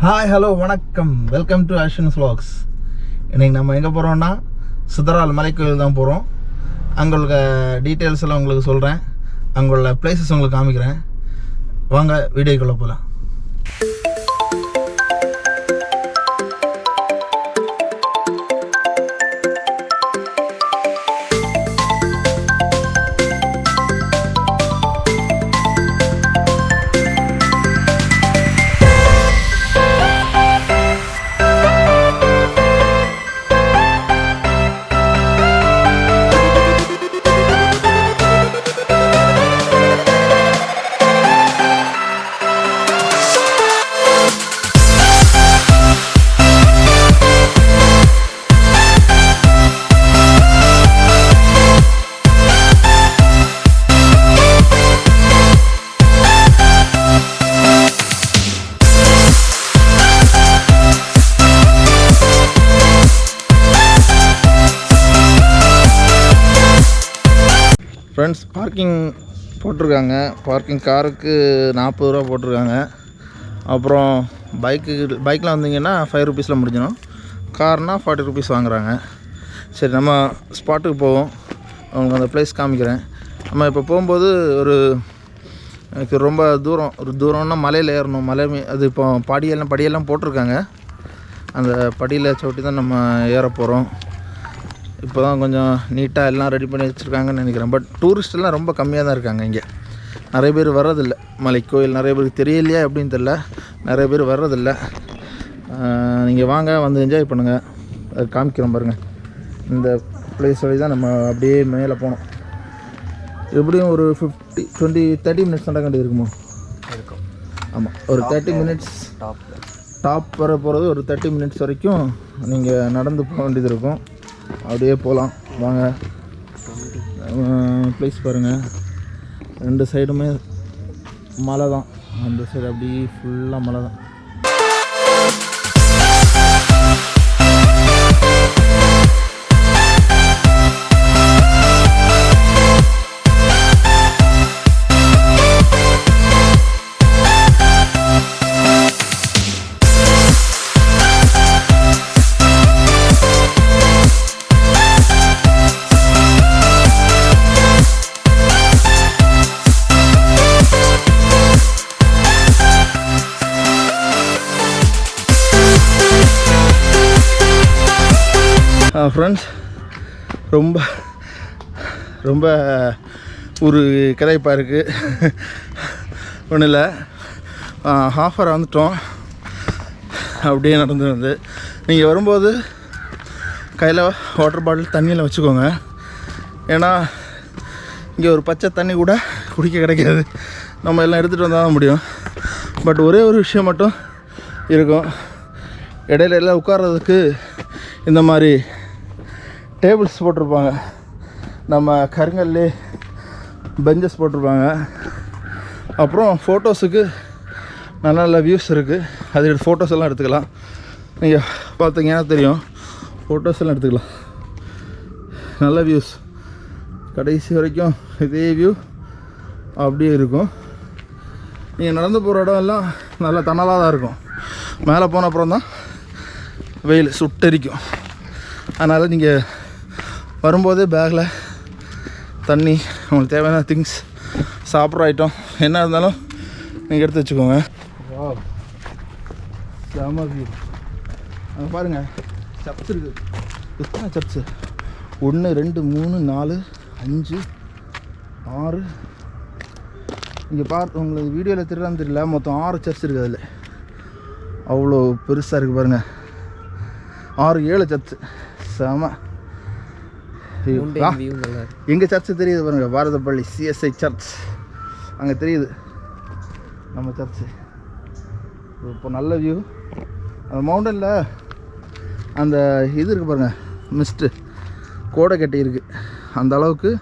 Hi hello வணக்கம், welcome to Ashan's vlogs. இன்றைக்கி நம்ம எங்கே போகிறோம்னா சிதறால் மலைக்கோயில் தான் போகிறோம். அங்கே உள்ள டீட்டெயில்ஸ் எல்லாம் உங்களுக்கு சொல்கிறேன், அங்கே உள்ள பிளேசஸ் உங்களுக்கு காமிக்கிறேன். வாங்க வீடியோக்குள்ளே போகலாம். ஃப்ரெண்ட்ஸ், பார்க்கிங் போட்டிருக்காங்க. பார்க்கிங் காருக்கு 40 ரூபா போட்டிருக்காங்க. அப்புறம் பைக்கில் வந்தீங்கன்னா 5 ருபீஸில் முடிஞ்சிடும். கார்னால் 40 ருபீஸ் வாங்குறாங்க. சரி, நம்ம ஸ்பாட்டுக்கு போவோம். உங்களுக்கு அந்த பிளேஸ் காமிக்கிறேன். நம்ம இப்போ போகும்போது எனக்கு ரொம்ப தூரம்னா மலையில் ஏறணும். அது இப்போ படியெல்லாம் போட்டிருக்காங்க. அந்த படியில் சவுட்டி தான் நம்ம ஏற போகிறோம். இப்போ தான் கொஞ்சம் நீட்டாக எல்லாம் ரெடி பண்ணி வச்சுருக்காங்கன்னு நினைக்கிறேன். பட் டூரிஸ்டெல்லாம் ரொம்ப கம்மியாக தான் இருக்காங்க. இங்கே நிறைய பேர் வர்றதில்லை. மலைக்கோயில் நிறைய பேருக்கு தெரியலையா அப்படின்னு தெரில, நிறைய பேர் வர்றதில்லை. நீங்கள் வாங்க, வந்து என்ஜாய் பண்ணுங்கள். அது காமிக்கிறோம் பாருங்கள். இந்த பிளேஸ் வழி தான் நம்ம அப்படியே மேலே போனோம். எப்படியும் ஒரு 30 மினிட்ஸ் நடக்க இருக்குமோ இருக்கும். ஆமாம், ஒரு 30 மினிட்ஸ் டாப் வர போகிறது. ஒரு 30 மினிட்ஸ் வரைக்கும் நீங்கள் நடந்து போக வேண்டியது இருக்கும். அப்படியே போகலாம் வாங்க. ப்ளேஸ் பாருங்கள், 2 சைடுமே மலை தான். அந்த சைடு அப்படியே ஃபுல்லாக மலை தான். ஃப்ரெண்ட்ஸ், ரொம்ப ஒரு கதைப்பாக இருக்குது. ஒன்றும் இல்லை, ஹாஃபர் வந்துட்டோம். அப்படியே நடந்து வந்து நீங்கள் வரும்போது கையில் வாட்டர் பாட்டில் தண்ணியில் வச்சுக்கோங்க. ஏன்னா இங்கே ஒரு பச்சை தண்ணி கூட குடிக்க கிடைக்காது. நம்ம எல்லாம் எடுத்துகிட்டு வந்தால் தான் முடியும். பட் ஒரே ஒரு விஷயம் மட்டும் இருக்கும். இடையில எல்லாம் உட்கார்றதுக்கு இந்த மாதிரி டேபிள்ஸ் போட்டிருப்பாங்க. நம்ம கருங்கல்லே பெஞ்சஸ் போட்டிருப்பாங்க. அப்புறம் ஃபோட்டோஸுக்கு நல்ல நல்ல வியூஸ் இருக்குது. அது ஃபோட்டோஸ் எல்லாம் எடுத்துக்கலாம். நீங்கள் பார்த்தீங்கன்னா தெரியும், ஃபோட்டோஸ் எல்லாம் எடுத்துக்கலாம். நல்ல வியூஸ், கடைசி வரைக்கும் இதே வியூ அப்படியே இருக்கும். நீங்கள் நடந்து போகிற இடம் எல்லாம் நல்லா தணலாக தான் இருக்கும். மேலே போன அப்புறம் தான் வெயில் சுட்டரிக்கும். அதனால் நீங்கள் வரும்போது பேக்கில் தண்ணி, உங்களுக்கு தேவையான திங்ஸ், சாப்பிட்ற ஐட்டம் என்ன இருந்தாலும் நீங்கள் எடுத்து வச்சுக்கோங்க. அங்கே பாருங்கள், சர்ச் இருக்குது. எத்தனை சர்ச்சு? 1 2 3 4 5 6. இங்கே பார்த்து உங்களுக்கு வீடியோவில் தெரியாதுன்னு தெரியல, மொத்தம் 6 சர்ச் இருக்குது. அதில் அவ்வளோ பெருசாக இருக்குது பாருங்கள். 6 7 சர்ச்சு. செம. எங்கள் சர்ச்சு தெரியுது பாருங்கள், பாரதப்பள்ளி CSI சர்ச். அங்கே தெரியுது நம்ம சர்ச்சு. இப்போ நல்ல வியூ. அந்த மவுண்டனில் அந்த இது இருக்குது பாருங்கள், மிஸ்ட்டு கோடை கட்டி இருக்குது. அந்த அளவுக்கு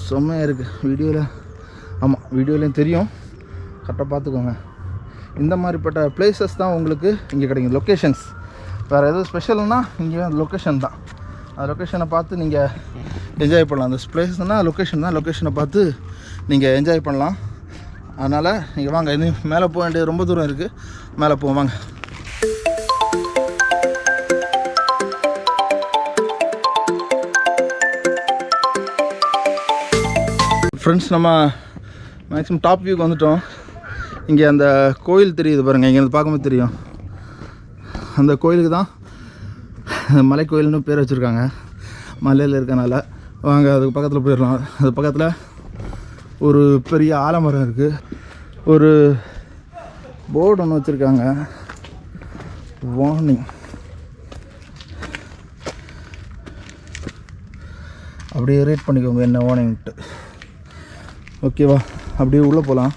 செம்மையாக இருக்குது. வீடியோலையும் தெரியும், கரெக்டாக பார்த்துக்கோங்க. இந்த மாதிரிப்பட்ட பிளேசஸ் தான் உங்களுக்கு இங்கே கிடைக்கும். லொக்கேஷன்ஸ் வேறு எதுவும் ஸ்பெஷல்னால் இங்கே லொக்கேஷன் தான். அந்த லொக்கேஷனை பார்த்து நீங்கள் என்ஜாய் பண்ணலாம். அந்த பிளேஸ்னால் லொக்கேஷன் தான். லொக்கேஷனை பார்த்து நீங்கள் என்ஜாய் பண்ணலாம். அதனால் நீங்கள் வாங்க, இன்னும் மேலே போக வேண்டியது ரொம்ப தூரம் இருக்குது. மேலே போவோம் வாங்க. ஃப்ரெண்ட்ஸ், நம்ம மேக்ஸிமம் டாப் வியூக்கு வந்துட்டோம். இங்கே அந்த கோயில் தெரியுது பாருங்கள், இங்கேருந்து பார்க்கும்போது தெரியும். அந்த கோயிலுக்கு தான் மலை கோயில்னு பேர் வச்சுருக்காங்க, மலையில் இருக்கனால. வாங்க அதுக்கு பக்கத்தில் போயிடலாம். அது பக்கத்தில் ஒரு பெரிய ஆலமரம் இருக்குது. ஒரு போர்டு ஒன்று வச்சுருக்காங்க, வார்னிங். அப்படியே ரேட் பண்ணிக்கோங்க என்ன வார்னிங்ட்டு. ஓகேவா? அப்படியே உள்ளே போகலாம்.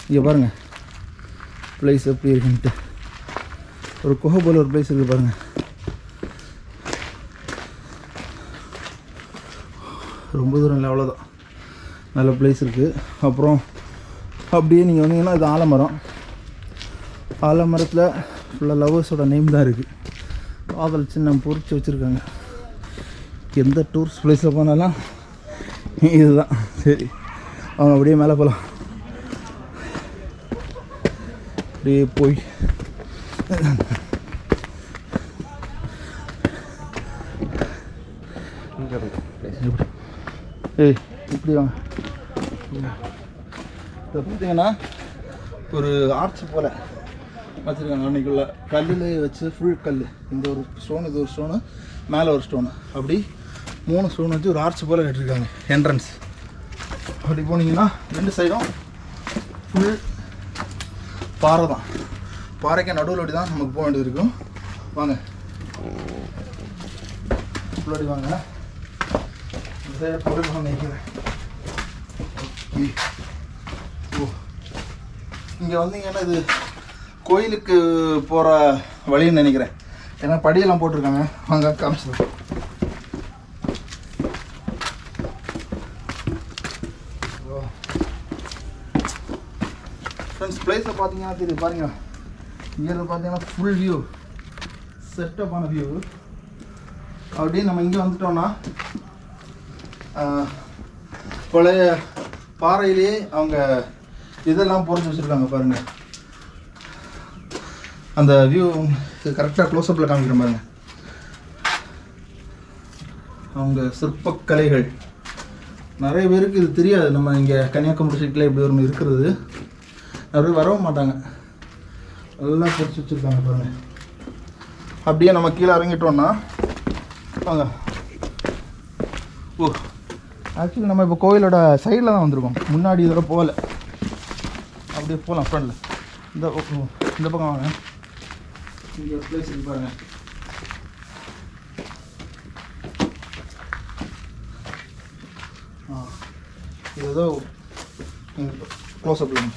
இங்கே பாருங்கள் ப்ளேஸ் எப்படி இருக்குன்ட்டு. ஒரு குகை போல் ஒரு ப்ளேஸ் இருக்குது பாருங்கள். ரொம்ப தூரம் இல்லை, அவ்வளோதான். நல்ல ப்ளேஸ் இருக்குது. அப்புறம் அப்படியே நீங்கள் வந்தீங்கன்னா இது ஆலமரம். ஆலமரத்தில் ஃபுல்லாக லவ்வர்ஸோட நேம் தான் இருக்குது. காதல் சின்னம் பொறிச்சு வச்சுருக்காங்க. எந்த டூரிஸ்ட் ப்ளேஸில் போனாலும் இதுதான். சரி, அவங்க அப்படியே மேலே போகலாம். அப்படியே போய் இப்படி வாங்க. இதை பார்த்தீங்கன்னா ஒரு ஆர்ச் போல் வச்சுருக்காங்க. அன்றைக்குள்ள கல்லில் வச்சு ஃபுல் கல். இந்த ஒரு ஸ்டோன், இது ஒரு ஸ்டோனு, மேலே ஒரு ஸ்டோனு, அப்படி 3 ஸ்டோன் வச்சு ஒரு ஆர்ச் போல் கட்டிருக்காங்க. என்ட்ரன்ஸ் அப்படி போனீங்கன்னா 2 சைடும் ஃபுல் பாறை தான். பாறைக்கு நடுவில் அப்படி தான் நமக்கு போக வேண்டியது இருக்கும். வாங்க உள்ளாடி வாங்க. இந்த சைடை போட்டு நினைக்கிறேன். ஓ, இங்கே வந்தீங்கன்னா இது கோயிலுக்கு போகிற வழின்னு நினைக்கிறேன். ஏன்னா படியெல்லாம் போட்டிருக்காங்க. வாங்க காமிச்சிடும். ஃப்ரெண்ட்ஸ், பிளேஸில் பார்த்தீங்கன்னா தெரியுது பாருங்க. இங்கேருந்து பார்த்தீங்கன்னா ஃபுல் வியூ, செட்டப்பான வியூ. அப்படியே நம்ம இங்கே வந்துட்டோம்னா பழைய பாறையிலேயே அவங்க இதெல்லாம் பொறிச்சு வச்சுருக்காங்க பாருங்கள். அந்த வியூ கரெக்டாக க்ளோஸ்அப்பில் காமிக்கிற பாருங்க. அவங்க சிற்பக்கலைகள் நிறைய பேருக்கு இது தெரியாது. நம்ம இங்கே கன்னியாகுமரி சைட்டில் இப்படி ஒரு இருக்கிறது நிறைய வரவும் மாட்டாங்க. எல்லாம் பொறிச்சு வச்சுருக்காங்க பாருங்கள். அப்படியே நம்ம கீழே இறங்கிட்டோன்னா வாங்க. ஓ, ஆக்சுவலி நம்ம இப்போ கோயிலோட சைடில் தான் வந்திருக்கோம். முன்னாடி இதோட போகல. அப்படியே போகலாம் ஃப்ரெண்டில். இந்த பக்கம் வாங்க. இங்கே ஒரு பிளேஸ் இருக்கு பாருங்க. இது ஏதோ க்ளோஸ்அப்பில்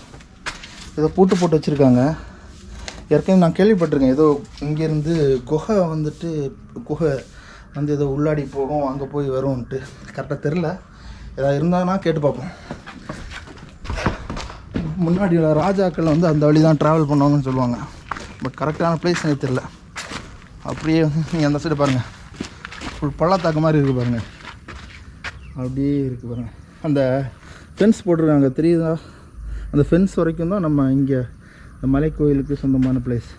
ஏதோ போட்டு வச்சுருக்காங்க. ஏற்கனவே நான் கேள்விப்பட்டிருக்கேன். ஏதோ இங்கேருந்து குகை வந்துட்டு குகை வந்து ஏதோ உள்ளாடி போகும், அங்கே போய் வரும்ன்ட்டு. கரெக்டாக தெரில. ஏதாவது இருந்தாங்கன்னா கேட்டு பார்ப்போம். முன்னாடி ராஜாக்கள் வந்து அந்த வழி தான் ட்ராவல் பண்ணுவாங்கன்னு சொல்லுவாங்க. பட் கரெக்டான பிளேஸ் எனக்கு தெரியல. அப்படியே நீங்கள் அந்த சைடு பாருங்கள், ஃபுல் பள்ளத்தாக்கு மாதிரி இருக்குது பாருங்கள். அப்படியே இருக்குது பாருங்கள். அந்த ஃபென்ஸ் போட்டிருக்காங்க தெரியுதா? அந்த ஃபென்ஸ் வரைக்கும் தான் நம்ம இங்கே இந்த மலை கோயிலுக்கு சொந்தமான பிளேஸ்.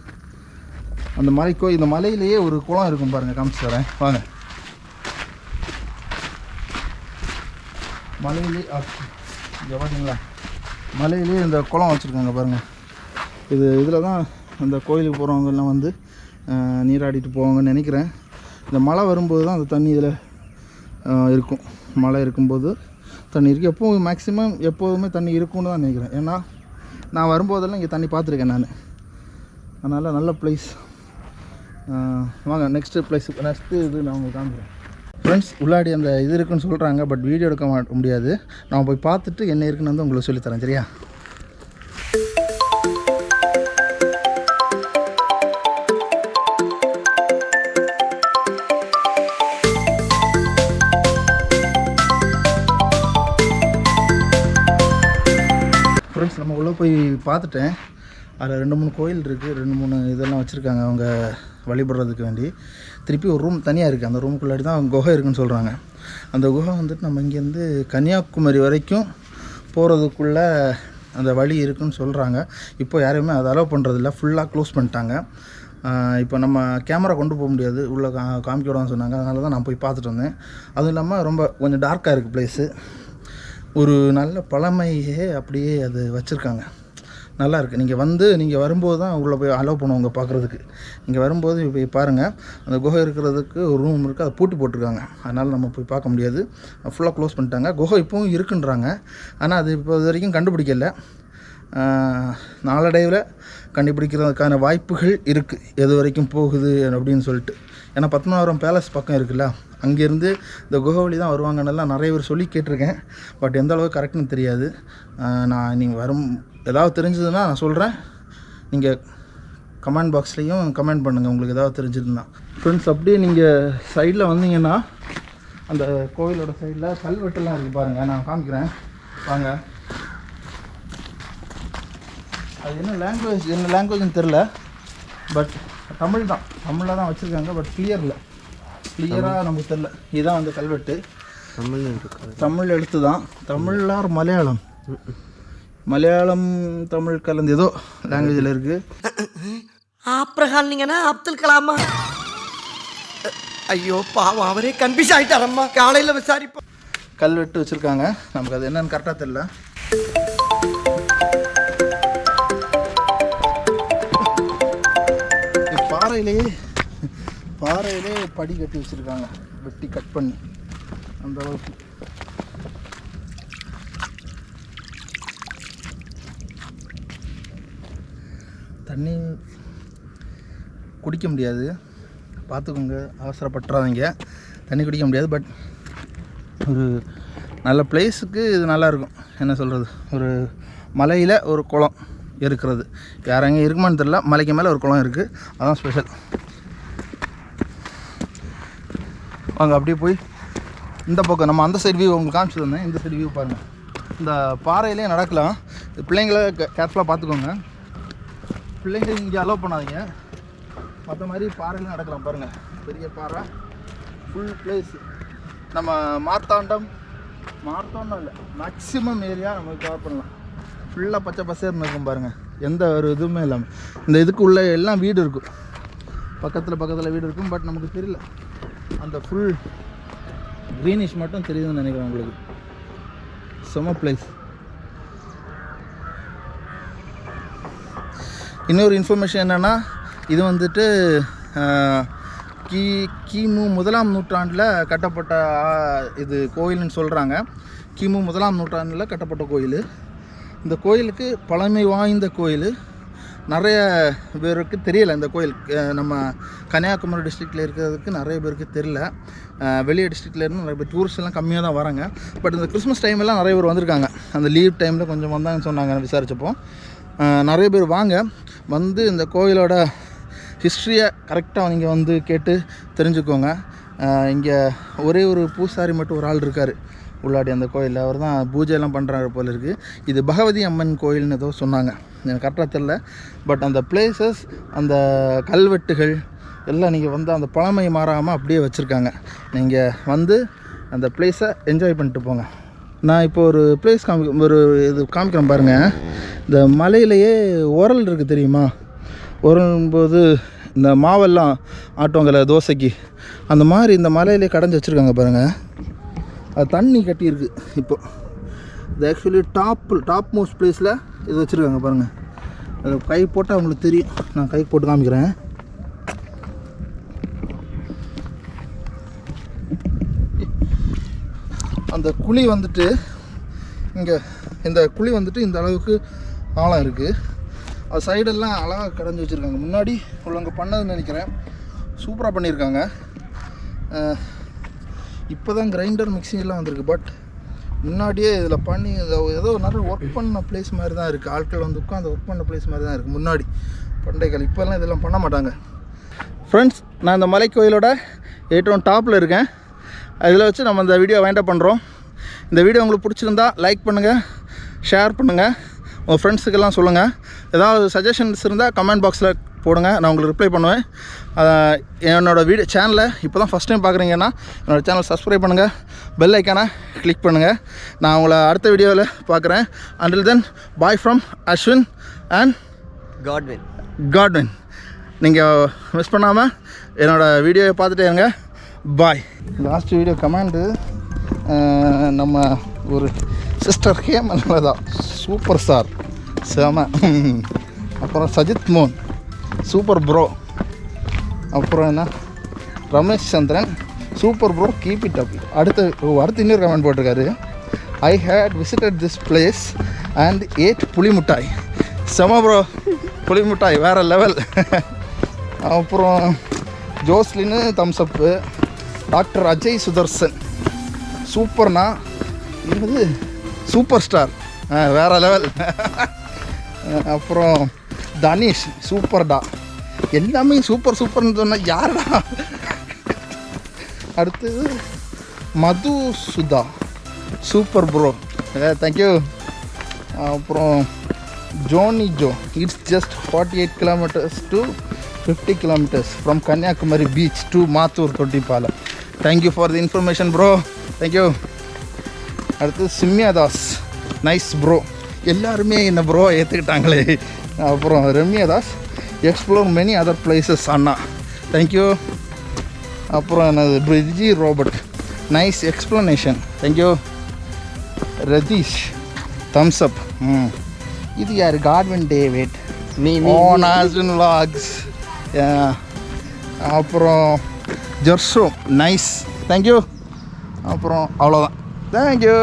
அந்த இந்த மலையிலேயே ஒரு குளம் இருக்கும் பாருங்கள். காமிச்சு தரேன் வாங்க. மலையிலே இங்கே பார்த்தீங்களா? மலையிலேயே இந்த குளம் வச்சுருக்காங்க பாருங்கள். இதில் தான் அந்த கோயிலுக்கு போகிறவங்கெல்லாம் வந்து நீராடிட்டு போவாங்கன்னு நினைக்கிறேன். இந்த மழை வரும்போது தான் அந்த தண்ணி இதில் இருக்கும். மழை இருக்கும்போது தண்ணி இருக்குது. எப்போவும் மேக்ஸிமம் எப்போதுமே தண்ணி இருக்கும்னு தான் நினைக்கிறேன். ஏன்னா நான் வரும்போதெல்லாம் இங்கே தண்ணி பார்த்துருக்கேன் நான். அதனால் நல்ல ப்ளேஸ். வாங்க நெக்ஸ்ட்டு இது நான் உங்களுக்கு காமிக்கிறேன். ஃப்ரெண்ட்ஸ், உள்ளாடி அந்த இது இருக்குன்னு சொல்கிறாங்க. பட் வீடியோ எடுக்க முடியாது. நான் போய் பார்த்துட்டு என்ன இருக்குன்னு வந்து உங்களுக்கு சொல்லித்தரேன். சரியா? ஃப்ரெண்ட்ஸ், நம்ம உள்ளே போய் பார்த்துட்டேன். அதில் 2-3 கோயில் இருக்குது. 2-3 இதெல்லாம் வச்சுருக்காங்க அவங்க வழிபடுறதுக்கு வேண்டி. திருப்பி ஒரு ரூம் தனியாக இருக்குது. அந்த ரூமுக்குள்ளாடி தான் குகை இருக்குதுன்னு சொல்கிறாங்க. அந்த குகை வந்துட்டு நம்ம இங்கேருந்து கன்னியாகுமரி வரைக்கும் போகிறதுக்குள்ளே அந்த வழி இருக்குதுன்னு சொல்கிறாங்க. இப்போ யாரையுமே அதை அலோவ் பண்ணுறதில்ல. ஃபுல்லாக க்ளோஸ் பண்ணிட்டாங்க. இப்போ நம்ம கேமரா கொண்டு போக முடியாது, உள்ளே காமிக்க விடான்னு சொன்னாங்க. அதனால தான் நான் போய் பார்த்துட்டு வந்தேன். அதுவும் இல்லாமல் ரொம்ப கொஞ்சம் டார்க்காக இருக்குது ப்ளேஸு. ஒரு நல்ல பழமையே அப்படியே அது வச்சுருக்காங்க. நல்லாயிருக்கு. நீங்கள் வரும்போது தான் உள்ளே போய் அலோவ் பண்ணுவாங்க பார்க்குறதுக்கு. நீங்கள் வரும்போது போய் பாருங்கள். அந்த குகை இருக்கிறதுக்கு ஒரு ரூம் இருக்குது, அதை பூட்டி போட்டிருக்காங்க. அதனால் நம்ம போய் பார்க்க முடியாது, ஃபுல்லாக க்ளோஸ் பண்ணிட்டாங்க. குகை இப்போவும் இருக்குன்றாங்க, ஆனால் அது இப்போ இது வரைக்கும் கண்டுபிடிக்கல. நாளடைவில் கண்டுபிடிக்கிறதுக்கான வாய்ப்புகள் இருக்குது, எது வரைக்கும் போகுது அப்படின்னு சொல்லிட்டு. ஏன்னா பத்மநாபபுரம் பேலஸ் பக்கம் இருக்குல்ல, அங்கேருந்து இந்த குகை வழி தான் வருவாங்கன்னெல்லாம் நிறைய பேர் சொல்லி கேட்டிருக்கேன். பட் எந்த அளவுக்கு கரெக்டுன்னு தெரியாது. நீங்கள் ஏதாவது தெரிஞ்சதுன்னா நான் சொல்கிறேன். நீங்கள் கமெண்ட் பாக்ஸ்லேயும் கமெண்ட் பண்ணுங்கள் உங்களுக்கு ஏதாவது தெரிஞ்சதுன்னா. ஃப்ரெண்ட்ஸ், அப்படியே நீங்கள் சைடில் வந்தீங்கன்னா அந்த கோவிலோட சைடில் கல்வெட்டுலாம் இருக்குது பாருங்கள், நான் காமிக்கிறேன் வாங்க. அது என்ன லாங்குவேஜ்னு தெரில, பட் தமிழில் தான் வச்சுருக்காங்க. பட் கிளியராக நமக்கு தெரில. இதுதான் அந்த கல்வெட்டு. தமிழ் எழுத்து தான். தமிழா மலையாளம் தமிழ் கலந்து ஏதோ லாங்குவேஜில் இருக்குது. ஆப்ரஹாம் நீங்கன்னா அப்துல் கலாமா? ஐயோ பாவம், அவரே கன்ஃபியூஸ் ஆகிட்டாரம்மா. காலையில் விசாரிப்போம். கல்வெட்டு வச்சுருக்காங்க, நமக்கு அது என்னன்னு கரெக்டாக தெரில. பாறையிலே படி கட்டி வச்சுருக்காங்க, வெட்டி கட் பண்ணி. அந்த அளவுக்கு தண்ணி குடிக்க முடியாது, பார்த்துக்கோங்க, அவசரப்பட்டுறாதீங்க. தண்ணி குடிக்க முடியாது. பட் ஒரு நல்ல பிளேஸுக்கு இது நல்லாயிருக்கும். என்ன சொல்கிறது, ஒரு மலையில் ஒரு குளம் இருக்கிறது. யாரெங்கே இருக்குமான்னு தெரில, மலைக்கு மேலே ஒரு குளம் இருக்குது, அதான் ஸ்பெஷல். வாங்க அப்படியே போய் இந்த பக்கம் நம்ம அந்த சைடு வியூ உங்களுக்கு காமிச்சு தந்தேன். இந்த சைடு வியூ பாருங்கள். இந்த பாறையிலே நடக்கலாம். பிள்ளைங்கள கேர்ஃபுல்லாக பார்த்துக்கோங்க. பிள்ளைங்க இங்கே அலோவ் பண்ணாதீங்க. மற்ற மாதிரி பாறையில் நடக்கலாம் பாருங்கள். பெரிய பாறை, ஃபுல் பிளேஸ். நம்ம மார்த்தாண்டம் இல்லை, மேக்ஸிமம் ஏரியா நம்ம கவர் பண்ணலாம். ஃபுல்லாக பச்சை பசேர்னு இருக்கும் பாருங்கள், எந்த ஒரு இதுவுமே இல்லாமல். இந்த இதுக்கு உள்ள எல்லாம் வீடு இருக்கும், பக்கத்தில் வீடு இருக்கும். பட் நமக்கு தெரியல, அந்த ஃபுல் க்ரீனிஷ் மட்டும் தெரியுதுன்னு நினைக்கிறேன் உங்களுக்கு. செம பிளேஸ். இன்னொரு இன்ஃபர்மேஷன் என்னென்னா, இது வந்துட்டு கிமு 1ஆம் நூற்றாண்டில் கட்டப்பட்ட இது கோயில்னு சொல்கிறாங்க. கிமு 1ஆம் நூற்றாண்டில் கட்டப்பட்ட கோயில். இந்த கோயிலுக்கு பழமை வாய்ந்த கோயில். நிறைய பேருக்கு தெரியலை இந்த கோயில். நம்ம கன்னியாகுமரி டிஸ்ட்ரிக்டில் இருக்கிறதுக்கு நிறைய பேருக்கு தெரியல. வெளியே டிஸ்ட்ரிக்ட்லேருந்து நிறைய பேர் டூரிஸ்ட் எல்லாம் கம்மியாக தான் வராங்க. பட் இந்த கிறிஸ்மஸ் டைமெல்லாம் நிறைய பேர் வந்திருக்காங்க. அந்த லீவ் டைமில் கொஞ்சம் வந்தாங்கன்னு சொன்னாங்க விசாரித்தப்போ. நிறைய பேர் வந்து இந்த கோயிலோட ஹிஸ்ட்ரியை கரெக்டாக நீங்கள் வந்து கேட்டு தெரிஞ்சுக்கோங்க. இங்கே ஒரே ஒரு பூசாரி மட்டும் ஒரு ஆள் இருக்கார் உள்ளாடி அந்த கோயிலில். அவர் தான் பூஜையெல்லாம் பண்ணுறாரு போல் இருக்குது. இது பகவதி அம்மன் கோயில்னு ஏதோ சொன்னாங்க, எனக்கு கரெக்டாக தெரில. பட் அந்த பிளேசஸ், அந்த கல்வெட்டுகள் எல்லாம் நீங்கள் வந்து அந்த பழமை மாறாமல் அப்படியே வச்சுருக்காங்க. நீங்கள் வந்து அந்த பிளேஸை என்ஜாய் பண்ணிட்டு போங்க. நான் இப்போ ஒரு பிளேஸ் இது காமிக்கிறேன் பாருங்கள். இந்த மலையிலேயே உரல் இருக்குது தெரியுமா? உரலும்போது இந்த மாவெல்லாம் ஆட்டுவாங்கள்ல தோசைக்கு, அந்த மாதிரி இந்த மலையிலே கடைஞ்சி வச்சுருக்காங்க பாருங்கள். அது தண்ணி கட்டியிருக்கு. இப்போ இது ஆக்சுவலி டாப் மோஸ்ட் பிளேஸில் இது வச்சுருக்காங்க பாருங்கள். அது கை போட்டால் அவங்களுக்கு தெரியும். நான் கை போட்டு காமிக்கிறேன். அந்த குழி வந்துட்டு இந்த குழி வந்துட்டு இந்த அளவுக்கு ஆழம் இருக்குது. அது சைடெல்லாம் அழகாக கடைஞ்சி வச்சுருக்காங்க. முன்னாடி உள்ளவங்க பண்ணதுன்னு நினைக்கிறேன், சூப்பராக பண்ணியிருக்காங்க. இப்போ தான் கிரைண்டர் மிக்சிங்கெல்லாம் வந்திருக்கு. பட் முன்னாடியே இதில் பண்ணி ஏதோ நிறைய ஒர்க் பண்ண பிளேஸ் மாதிரி தான் இருக்குது. ஆட்கள் வந்து உட்காந்து ஒர்க் பண்ண பிளேஸ் மாதிரி தான் இருக்குது முன்னாடி பண்டைகள். இப்போல்லாம் இதெல்லாம் பண்ண மாட்டாங்க. ஃப்ரெண்ட்ஸ், நான் இந்த மலை கோயிலோட 8 டாப்பில் இருக்கேன். அதில் வச்சு நம்ம இந்த வீடியோ வைண்டப் பண்ணுறோம். இந்த வீடியோ உங்களுக்கு பிடிச்சிருந்தா லைக் பண்ணுங்கள், ஷேர் பண்ணுங்கள், உங்கள் ஃப்ரெண்ட்ஸுக்கெல்லாம் சொல்லுங்கள். ஏதாவது சஜஷன்ஸ் இருந்தால் கமெண்ட் பாக்ஸில் போடுங்க, நான் உங்களுக்கு ரிப்ளை பண்ணுவேன். என்னோடய சேனலை இப்போ தான் ஃபஸ்ட் டைம் பார்க்குறீங்கன்னா என்னோடய சேனல் சப்ஸ்கிரைப் பண்ணுங்கள், பெல் ஐக்கானை கிளிக் பண்ணுங்கள். நான் உங்களை அடுத்த வீடியோவில் பார்க்குறேன். Until then, bye from Ashwin and Godwin. நீங்கள் மிஸ் பண்ணாமல் என்னோடய வீடியோவை பார்த்துட்டே இருங்க. பாய். லாஸ்ட் வீடியோ கமெண்டு நம்ம ஒரு சிஸ்டர் ஹேமலதா சூப்பர் ஸ்டார் செம. அப்புறம் சஜித் மோன் சூப்பர் ப்ரோ. அப்புறம் என்ன Ramesh Chandran super bro keep it up. அடுத்து இன்னொரு கமெண்ட் போட்டிருக்காரு. I had visited this place and ate புளி மிட்டாய். செம ப்ரோ, புளி மிட்டாய் வேறு லெவல். அப்புறம் ஜோஸ்லின்னு தம்ஸ்அப்பு. டாக்டர் அஜய் சுதர்சன் சூப்பர்ண்ணா, இது சூப்பர் ஸ்டார் வேறு லெவல். அப்புறம் தனீஷ் சூப்பர்டா, எல்லாமே சூப்பர் சூப்பர்னு சொன்னால் யாருடா. அடுத்தது Madhu Sudha super bro, thank you. அப்புறம் Johnny Joe it's just 48 kilometres to 50 kilometers from Kanyakumari beach to Mathur தொட்டிப்பாலம். Thank you for the information bro, thank you. அடுத்தது சிம்யா தாஸ் நைஸ் ப்ரோ, எல்லாருமே என்ன ப்ரோ ஏற்றுக்கிட்டாங்களே. அப்புறம் Ramya Das explore many other places அண்ணா, தேங்க்யூ. அப்புறம் என்னது பிரிட்ஜி Robert nice explanation, thank you. Ratheesh thumbs up. இது யார்? Godwin David Ashwin vlogs. அப்புறம் ஜெர்ஷோ நைஸ், தேங்க்யூ. அப்புறம் அவ்வளோதான், தேங்க்யூ.